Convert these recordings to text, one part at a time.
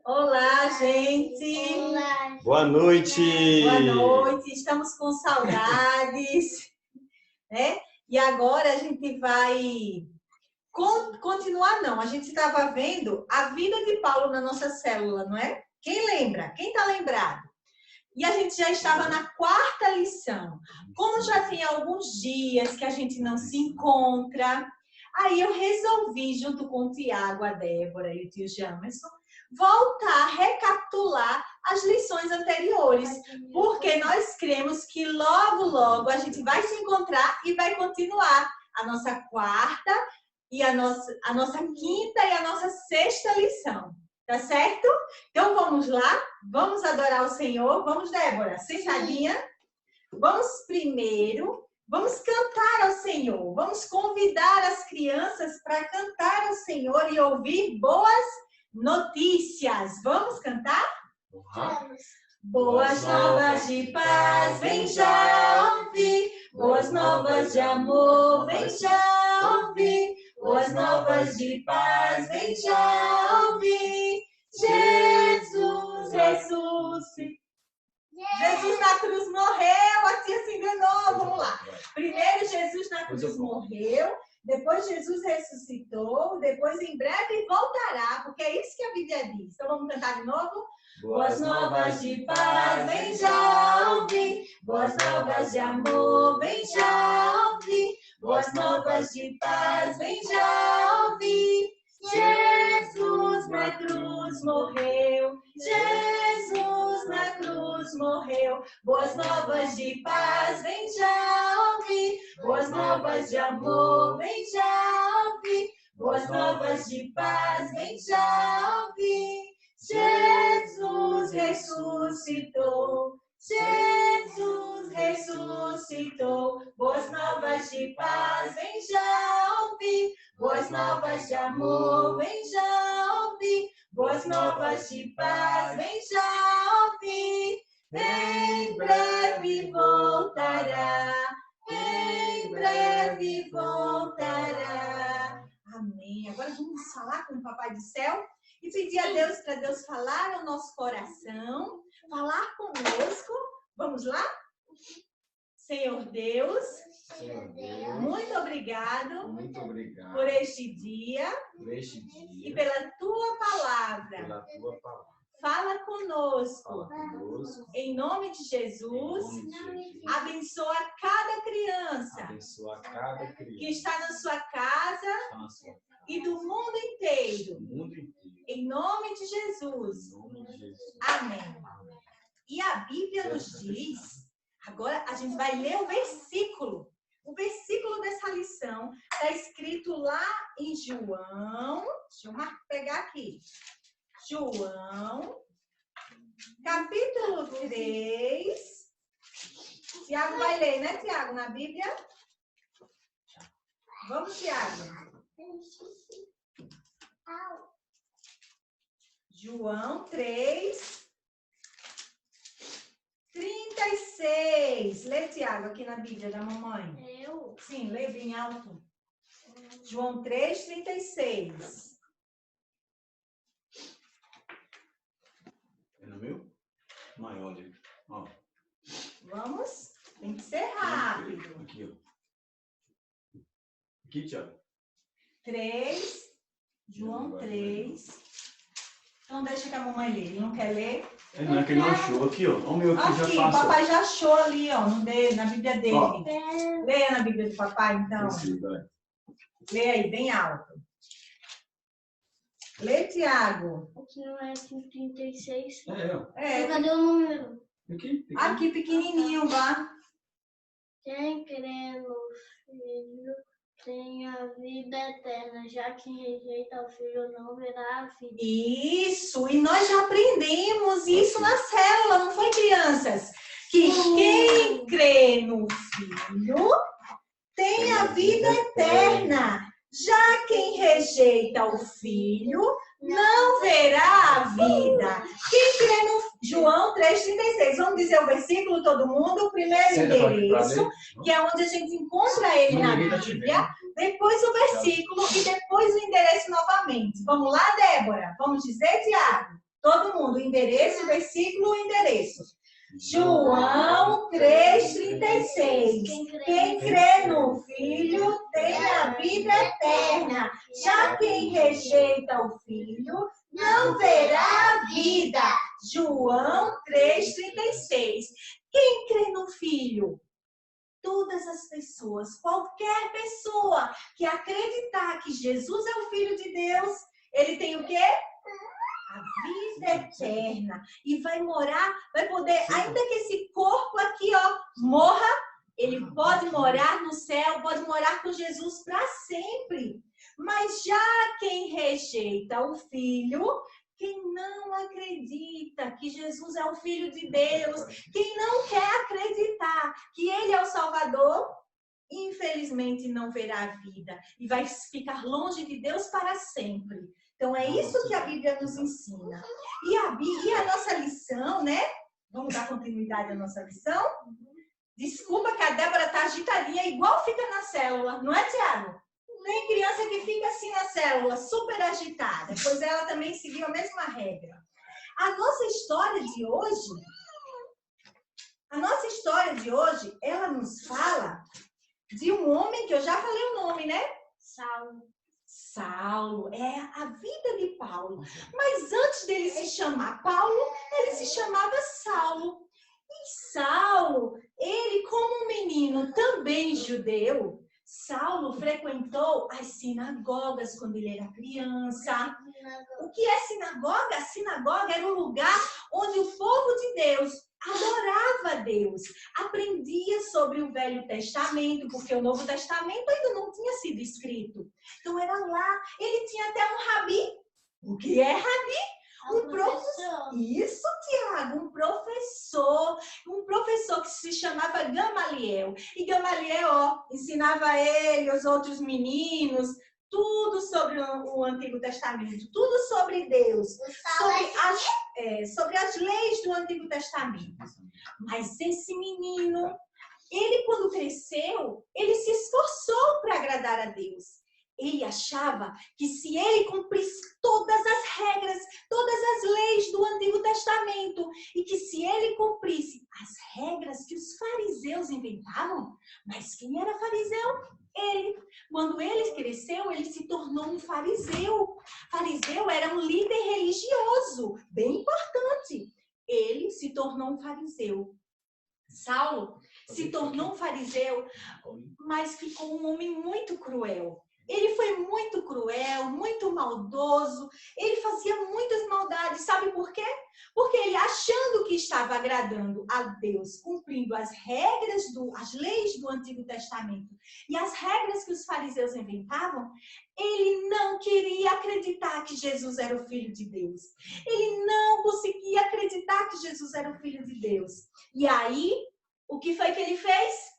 Olá, gente! Olá. Boa noite! Boa noite! Estamos com saudades, né? E agora a gente vai continuar, não. A gente estava vendo a vida de Paulo na nossa célula, não é? Quem lembra? Quem está lembrado? E a gente já estava na 4ª lição. Como já tem alguns dias que a gente não se encontra, aí eu resolvi, junto com o Tiago, a Débora e o tio Jamerson, voltar a recapitular as lições anteriores, porque nós cremos que logo, logo a gente vai se encontrar e vai continuar a nossa 4ª, e a nossa 5ª e a nossa 6ª lição. Tá certo? Então vamos lá? Vamos adorar o Senhor? Vamos, Débora, sentadinha? Vamos primeiro, vamos cantar ao Senhor. Vamos convidar as crianças para cantar ao Senhor e ouvir boas notícias. Vamos cantar? Vamos. Boas novas de paz, vem já ouvir. Boas novas de amor, vem já ouvir. Boas novas de paz, vem já ouvir. Jesus ressuscitou. Jesus na cruz morreu, a tia se enganou. Vamos lá. Primeiro Jesus na cruz morreu, depois Jesus ressuscitou, depois em breve voltará, porque é isso que a Bíblia diz. Então vamos cantar de novo? Boas novas de paz, vem já ouvir. Boas novas de amor, vem já ouvir. Boas novas de paz, vem já ouvir. Jesus na cruz morreu. Jesus na cruz morreu. Boas novas de paz, vem já ouvir. Boas novas de amor, vem já ouvir. Boas novas de paz, vem já ouvir. Jesus ressuscitou. Jesus ressuscitou. Boas novas de paz, vem já ouvir. Boas novas de amor, vem já ouvir. Boas novas de paz, vem já ouvir. Em breve voltará. Em breve voltará. Amém. Agora vamos falar com o Papai do Céu e pedir a Deus para Deus falar ao nosso coração, falar conosco. Vamos lá? Senhor Deus, muito obrigado por este dia e pela tua palavra. Fala conosco. Em nome de Jesus, abençoa cada criança que está na sua casa e do mundo inteiro. Em nome de Jesus. Amém. E a Bíblia nos diz, agora a gente vai ler o versículo. O versículo dessa lição está escrito lá em João. Deixa eu pegar aqui. João, capítulo 3. Tiago vai ler, né, Tiago, na Bíblia? Vamos, Tiago. João 3, 36. Lê, Tiago, aqui na Bíblia da mamãe. Eu? Sim, lê bem alto. João 3, 36. É no meu? Maior ali. Ó. Vamos? Tem que ser rápido. Aqui, ó. Aqui, Tiago. 3, João 3. Então deixa que a mamãe lê. Ele não quer ler? Não, é que ele não achou. Aqui, ó. O meu aqui já Aqui, o passou. papai já achou ali, ó, no dele, na Bíblia dele. Ó. Leia na Bíblia do papai, então. Sim, vai. Lê aí, bem alto. Lê, Tiago. Aqui não é 36. É. Cadê o número? Aqui, pequenininho, vá. Quem crê no Filho tem a vida eterna, já quem rejeita o Filho não verá a vida. Isso, e nós já aprendemos isso na célula, não foi, crianças? Que quem crê no Filho tem a vida eterna. Já quem rejeita o Filho não verá a vida. Quem crê no João 3,36. Vamos dizer o versículo, todo mundo? O primeiro endereço, que é onde a gente encontra ele na Bíblia. Depois o versículo e depois o endereço novamente. Vamos lá, Débora? Vamos dizer, Tiago? Todo mundo, endereço, versículo, endereço. João 3,36. Quem crê no Filho tem a vida eterna. Já quem rejeita o Filho não verá a vida. João 3,36. Quem crê no Filho? Todas as pessoas, qualquer pessoa que acreditar que Jesus é o Filho de Deus, ele tem o quê? A vida eterna. E vai morar, vai poder, ainda que esse corpo aqui, ó, morra, ele pode morar no céu, pode morar com Jesus para sempre. Mas já quem rejeita o Filho, quem não acredita que Jesus é o Filho de Deus, quem não quer acreditar que Ele é o Salvador, infelizmente não verá a vida e vai ficar longe de Deus para sempre. Então é isso que a Bíblia nos ensina. E a nossa lição, né? Vamos dar continuidade à nossa lição? Desculpa que a Débora está agitadinha, igual fica na célula, não é, Tiago? Tem criança que fica assim na célula, super agitada, pois ela também seguiu a mesma regra. A nossa história de hoje, ela nos fala de um homem que eu já falei o nome, né? Saulo, é a vida de Paulo. Mas antes dele se chamar Paulo, ele se chamava Saulo. E Saulo, ele como um menino também judeu, Saulo frequentou as sinagogas quando ele era criança. O que é sinagoga? A sinagoga era um lugar onde o povo de Deus adorava a Deus, aprendia sobre o Velho Testamento, porque o Novo Testamento ainda não tinha sido escrito. Então era lá, ele tinha até um rabi. O que é rabi? Um professor. Isso, Tiago, um professor que se chamava Gamaliel. E Gamaliel, ó, ensinava a ele, os outros meninos, tudo sobre o Antigo Testamento, tudo sobre Deus, sobre as leis do Antigo Testamento. Mas esse menino, ele quando cresceu, ele se esforçou para agradar a Deus. Ele achava que se ele cumprisse todas as regras, todas as leis do Antigo Testamento, e que se ele cumprisse as regras que os fariseus inventavam, mas quem era fariseu? Ele. Quando ele cresceu, ele se tornou um fariseu. Fariseu era um líder religioso, bem importante. Ele se tornou um fariseu. Saulo se tornou um fariseu, mas ficou um homem muito cruel. Ele foi muito cruel, muito maldoso, ele fazia muitas maldades. Sabe por quê? Porque ele, achando que estava agradando a Deus, cumprindo as regras, as leis do Antigo Testamento e as regras que os fariseus inventavam, ele não queria acreditar que Jesus era o Filho de Deus. Ele não conseguia acreditar que Jesus era o Filho de Deus. E aí, o que foi que ele fez?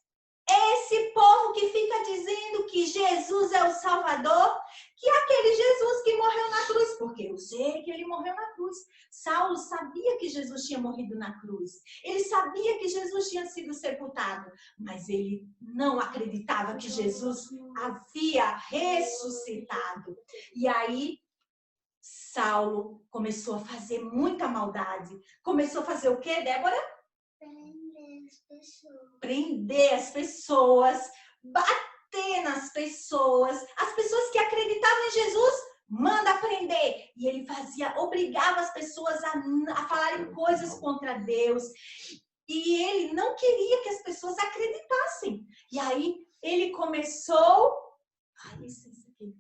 Esse povo que fica dizendo que Jesus é o Salvador, que é aquele Jesus que morreu na cruz, porque eu sei que ele morreu na cruz. Saulo sabia que Jesus tinha morrido na cruz. Ele sabia que Jesus tinha sido sepultado, mas ele não acreditava que Jesus havia ressuscitado. E aí, Saulo começou a fazer muita maldade. Começou a fazer o quê, Débora? Prender as pessoas, bater nas pessoas, as pessoas que acreditavam em Jesus, manda prender. E ele obrigava as pessoas a falarem coisas contra Deus. E ele não queria que as pessoas acreditassem. E aí ele começou... Ai, isso aqui,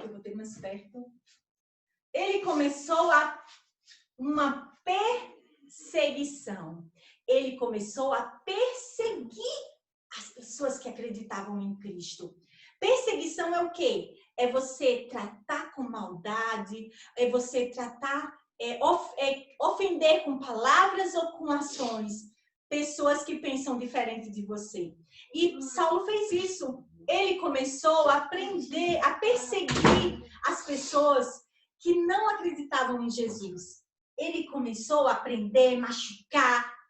eu vou ter mais perto. Ele começou uma perseguição. Ele começou a perseguir as pessoas que acreditavam em Cristo. Perseguição é o quê? É você tratar com maldade, é você tratar, ofender com palavras ou com ações pessoas que pensam diferente de você. E Saulo fez isso. Ele começou a perseguir as pessoas que não acreditavam em Jesus. Ele começou a prender, machucar,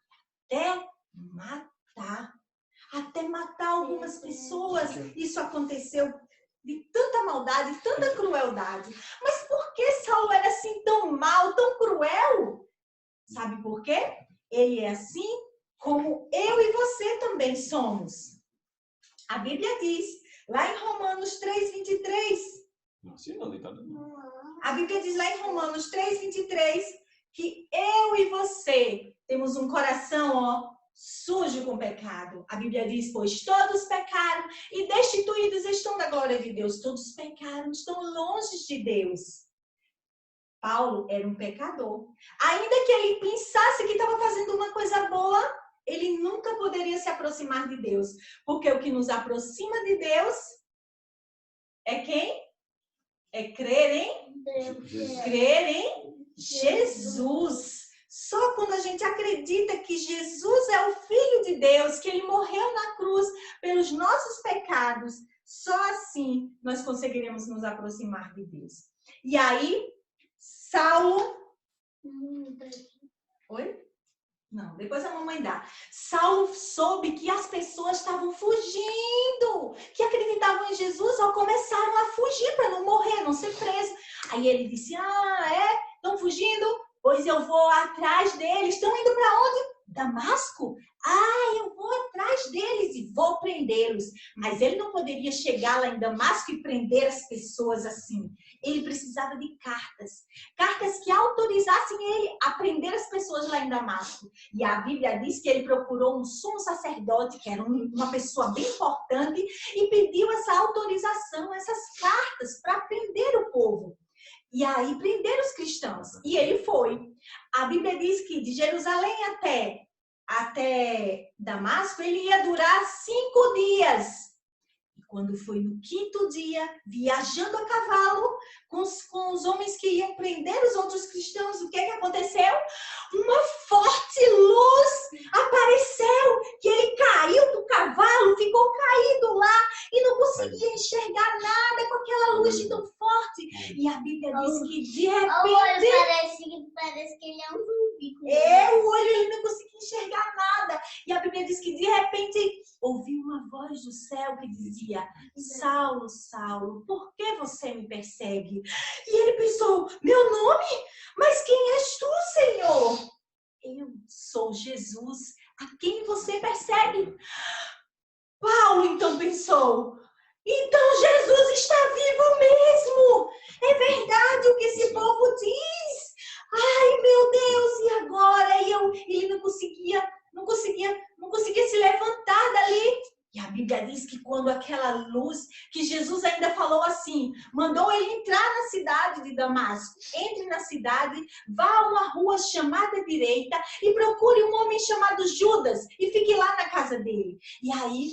até matar algumas pessoas. Isso aconteceu de tanta maldade, tanta crueldade. Mas por que Saulo era assim tão mau, tão cruel? Sabe por quê? Ele é assim como eu e você também somos. A Bíblia diz, lá em Romanos 3:23, Não, assim não, deitado. a Bíblia diz lá em Romanos 3:23, que eu e você temos um coração, ó, sujo com pecado. A Bíblia diz, pois todos pecaram e destituídos estão da glória de Deus. Todos pecaram, estão longe de Deus. Paulo era um pecador. Ainda que ele pensasse que estava fazendo uma coisa boa, ele nunca poderia se aproximar de Deus. Porque o que nos aproxima de Deus é quem? É crer em? Crer em Jesus. Só quando a gente acredita que Jesus é o Filho de Deus, que Ele morreu na cruz pelos nossos pecados, só assim nós conseguiremos nos aproximar de Deus. E aí, Saulo... Oi? Não, depois a mamãe dá. Saulo soube que as pessoas estavam fugindo, que acreditavam em Jesus, ou começaram a fugir para não morrer, não ser preso. Aí ele disse, estão fugindo? Pois eu vou atrás deles. Estão indo para onde? Damasco? Eu vou atrás deles e vou prendê-los. Mas ele não poderia chegar lá em Damasco e prender as pessoas assim. Ele precisava de cartas. Cartas que autorizassem ele a prender as pessoas lá em Damasco. E a Bíblia diz que ele procurou um sumo sacerdote, que era uma pessoa bem importante, e pediu essa autorização, essas cartas para prender o povo. E aí prender os cristãos. E ele foi. A Bíblia diz que de Jerusalém até Damasco, ele ia durar 5 dias. E quando foi no 5º dia, viajando a cavalo, com os homens que iam prender os outros cristãos, o que aconteceu? Uma forte luz apareceu, que ele caiu do cavalo, ficou caído lá e não conseguia enxergar nada com aquela luz tão forte. E a Bíblia diz que de repente... Parece que ele é um zumbi. O olho ele não conseguia enxergar nada. E a Bíblia diz que de repente ouviu uma voz do céu que dizia, Saulo, Saulo, por que você me persegue? E ele pensou, meu nome? Mas quem és tu, Senhor? Eu sou Jesus, a quem você persegue. Paulo então pensou, então Jesus está vivo mesmo. É verdade o que esse povo diz. Ai, meu Deus, e agora? Ele não conseguia se levantar dali. E a Bíblia diz que quando aquela luz, que Jesus ainda falou assim, mandou ele entrar na cidade de Damasco. Entre na cidade, vá a uma rua chamada direita e procure um homem chamado Judas e fique lá na casa dele. E aí,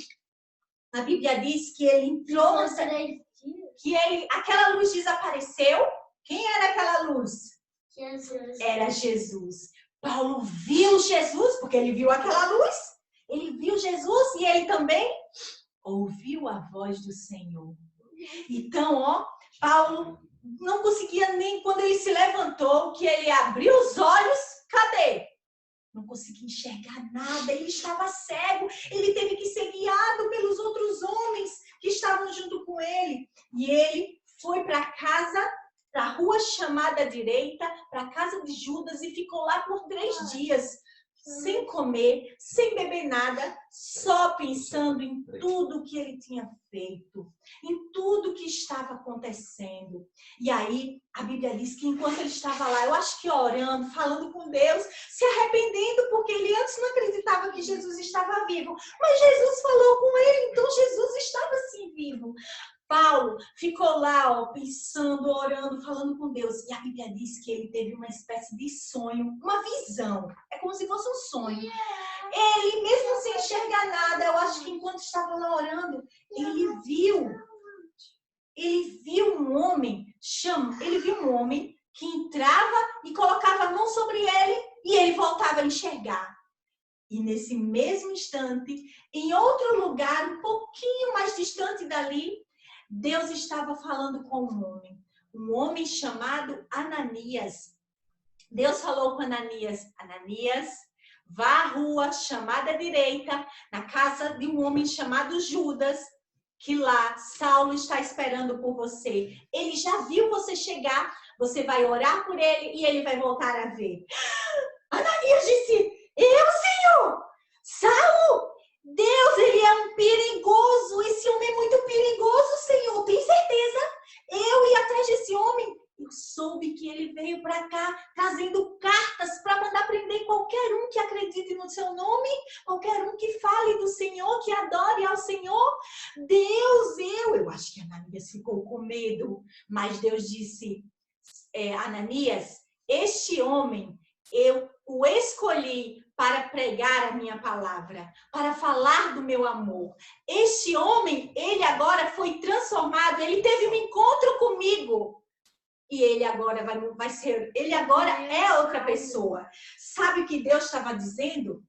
a Bíblia diz que ele entrou, aquela luz desapareceu. Quem era aquela luz? Jesus. Era Jesus. Paulo viu Jesus, porque ele viu aquela luz. Ele viu Jesus e ele também ouviu a voz do Senhor. Então, Paulo não conseguia nem, quando ele se levantou, que ele abriu os olhos, cadê? Não conseguia enxergar nada, ele estava cego. Ele teve que ser guiado pelos outros homens que estavam junto com ele. E ele foi para casa, para a rua chamada direita, para a casa de Judas e ficou lá por 3 dias. Sem comer, sem beber nada, só pensando em tudo que ele tinha feito, em tudo que estava acontecendo. E aí, a Bíblia diz que enquanto ele estava lá, eu acho que orando, falando com Deus, se arrependendo, porque ele antes não acreditava que Jesus estava vivo. Mas Jesus falou com ele, então Jesus estava sim vivo. Paulo ficou lá, pensando, orando, falando com Deus. E a Bíblia diz que ele teve uma espécie de sonho, uma visão. É como se fosse um sonho. Ele, mesmo sem enxergar nada, eu acho que enquanto estava lá orando, ele viu um homem que entrava e colocava a mão sobre ele e ele voltava a enxergar. E nesse mesmo instante, em outro lugar, um pouquinho mais distante dali, Deus estava falando com um homem chamado Ananias. Deus falou com Ananias, Ananias, vá à rua chamada direita, na casa de um homem chamado Judas, que lá Saulo está esperando por você. Ele já viu você chegar, você vai orar por ele e ele vai voltar a ver. Ananias! Ananias disse, eu, Senhor, Saulo, Deus, ele é um perigoso, esse homem é muito perigoso, Senhor, tem certeza? Eu ia atrás desse homem. Eu soube que ele veio para cá trazendo cartas para mandar prender qualquer um que acredite no seu nome, qualquer um que fale do Senhor, que adore ao Senhor. Deus, eu acho que Ananias ficou com medo, mas Deus disse, Ananias, este homem, eu o escolhi para pregar a minha palavra, para falar do meu amor. Este homem, ele agora foi transformado, ele teve um encontro comigo. E ele agora vai ser, ele agora é outra pessoa. Sabe o que Deus estava dizendo?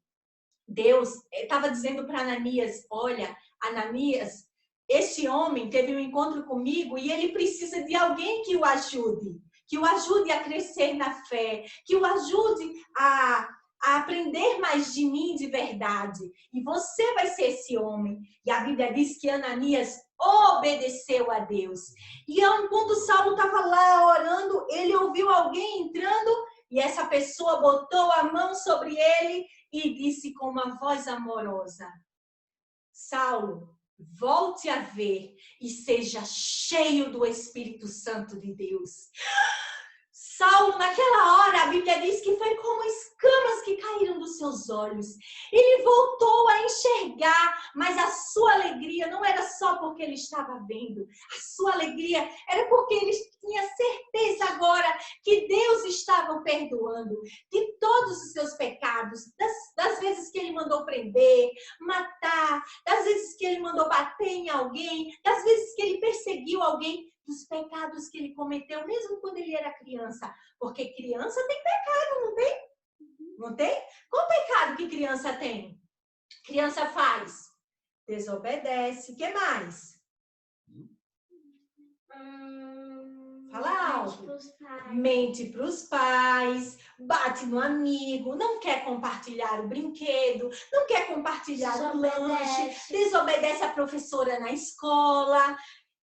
Deus estava dizendo para Ananias, olha, Ananias, este homem teve um encontro comigo e ele precisa de alguém que o ajude a crescer na fé, que o ajude a aprender mais de mim de verdade. E você vai ser esse homem. E a Bíblia diz que Ananias obedeceu a Deus. E quando Saulo estava lá orando, ele ouviu alguém entrando e essa pessoa botou a mão sobre ele e disse com uma voz amorosa, Saulo, volte a ver e seja cheio do Espírito Santo de Deus. Saulo, naquela hora, a Bíblia diz que foi como escamas que caíram dos seus olhos. Ele voltou a enxergar, mas a sua alegria não era só porque ele estava vendo. A sua alegria era porque ele tinha certeza agora que Deus estava o perdoando de todos os seus pecados, das vezes que ele mandou prender, matar, das vezes que ele mandou bater em alguém, das vezes que ele perseguiu alguém, dos pecados que ele cometeu, mesmo quando ele era criança. Porque criança tem pecado, não tem? Não tem? Qual pecado que criança tem? Criança faz? Desobedece. O que mais? Fala alto. Mente para os pais, bate no amigo, não quer compartilhar o brinquedo, não quer compartilhar o lanche, desobedece a professora na escola.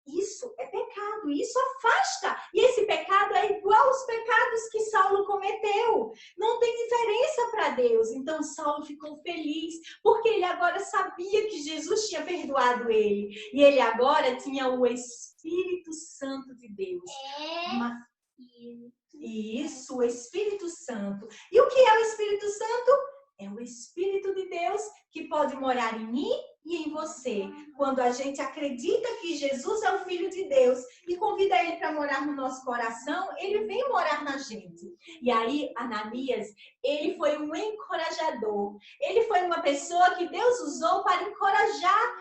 Isso é pecado, isso afasta. E esse pecado é igual aos pecados que Saulo cometeu. Não tem diferença para Deus. Então Saulo ficou feliz, porque ele agora sabia que Jesus tinha perdoado ele. E ele agora tinha o Espírito Santo de Deus. Isso, o Espírito Santo. E o que é o Espírito Santo? É o Espírito de Deus que pode morar em mim e em você. Quando a gente acredita que Jesus é o Filho de Deus e convida ele para morar no nosso coração, ele vem morar na gente. E aí, Ananias, ele foi um encorajador. Ele foi uma pessoa que Deus usou para encorajar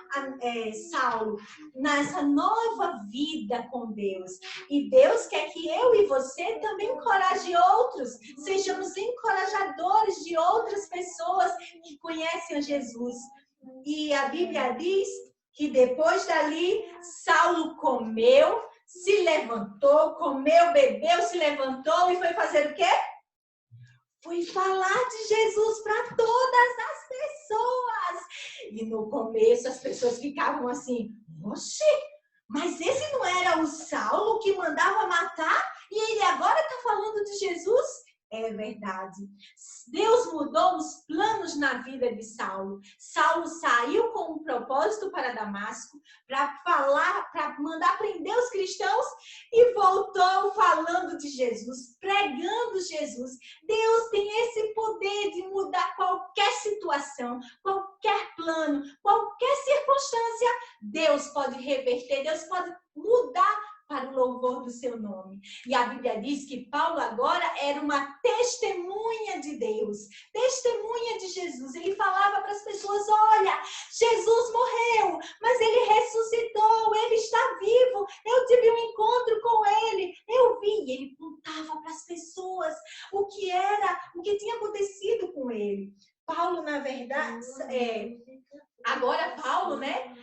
Saulo nessa nova vida com Deus. E Deus quer que eu e você também encoraje outros, sejamos encorajadores de outras pessoas que conhecem a Jesus. E a Bíblia diz que depois dali, Saulo comeu, se levantou, comeu, bebeu, se levantou e foi fazer o quê? Foi falar de Jesus para todas as pessoas. E no começo as pessoas ficavam assim, oxe, mas esse não era o Saulo que mandava matar? E ele agora está falando de Jesus? É verdade. Deus mudou os planos na vida de Saulo. Saulo saiu com um propósito para Damasco, para falar, para mandar prender os cristãos e voltou falando de Jesus, pregando Jesus. Deus tem esse poder de mudar qualquer situação, qualquer plano, qualquer circunstância. Deus pode reverter, Deus pode mudar para o louvor do seu nome. E a Bíblia diz que Paulo agora era uma testemunha de Deus, testemunha de Jesus. Ele falava para as pessoas, olha, Jesus morreu, mas ele ressuscitou, ele está vivo, eu tive um encontro com ele, eu vi. E ele contava para as pessoas o que tinha acontecido com ele. Paulo, na verdade, agora Paulo, né,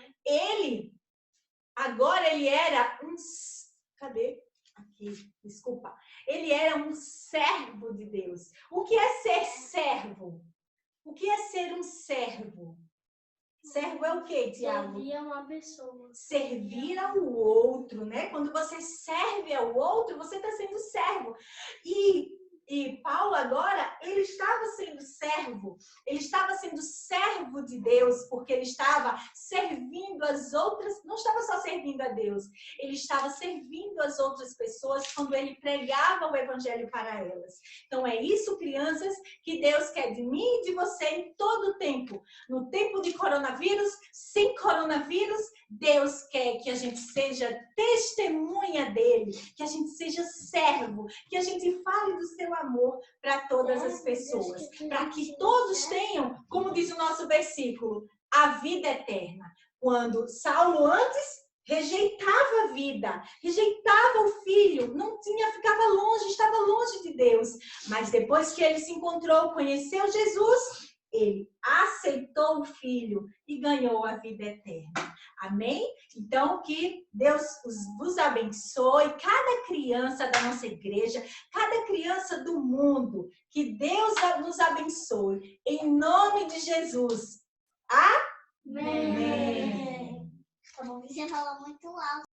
agora ele era um... Cadê? Aqui, desculpa. Ele era um servo de Deus. O que é ser servo? O que é ser um servo? Servo é o quê, Tiago? Servir a uma pessoa. Servir ao outro, né? Quando você serve ao outro, você está sendo servo. E Paulo agora, ele estava sendo servo. Ele estava sendo servo de Deus, porque ele estava servindo as outras, não estava só servindo a Deus, ele estava servindo as outras pessoas quando ele pregava o evangelho para elas. Então é isso, crianças, que Deus quer de mim e de você em todo o tempo. No tempo de coronavírus, sem coronavírus, Deus quer que a gente seja testemunha dele, que a gente seja servo, que a gente fale do seu amor para todas as pessoas, para que todos tenham, como diz o nosso versículo, a vida eterna. Quando Saulo antes rejeitava a vida, rejeitava o filho, não tinha, ficava longe, estava longe de Deus. Mas depois que ele se encontrou, conheceu Jesus, ele aceitou o filho e ganhou a vida eterna. Amém? Então, que Deus vos abençoe, cada criança da nossa igreja, cada criança do mundo, que Deus nos abençoe. Em nome de Jesus. Amém. Tá bom, você falou muito alto.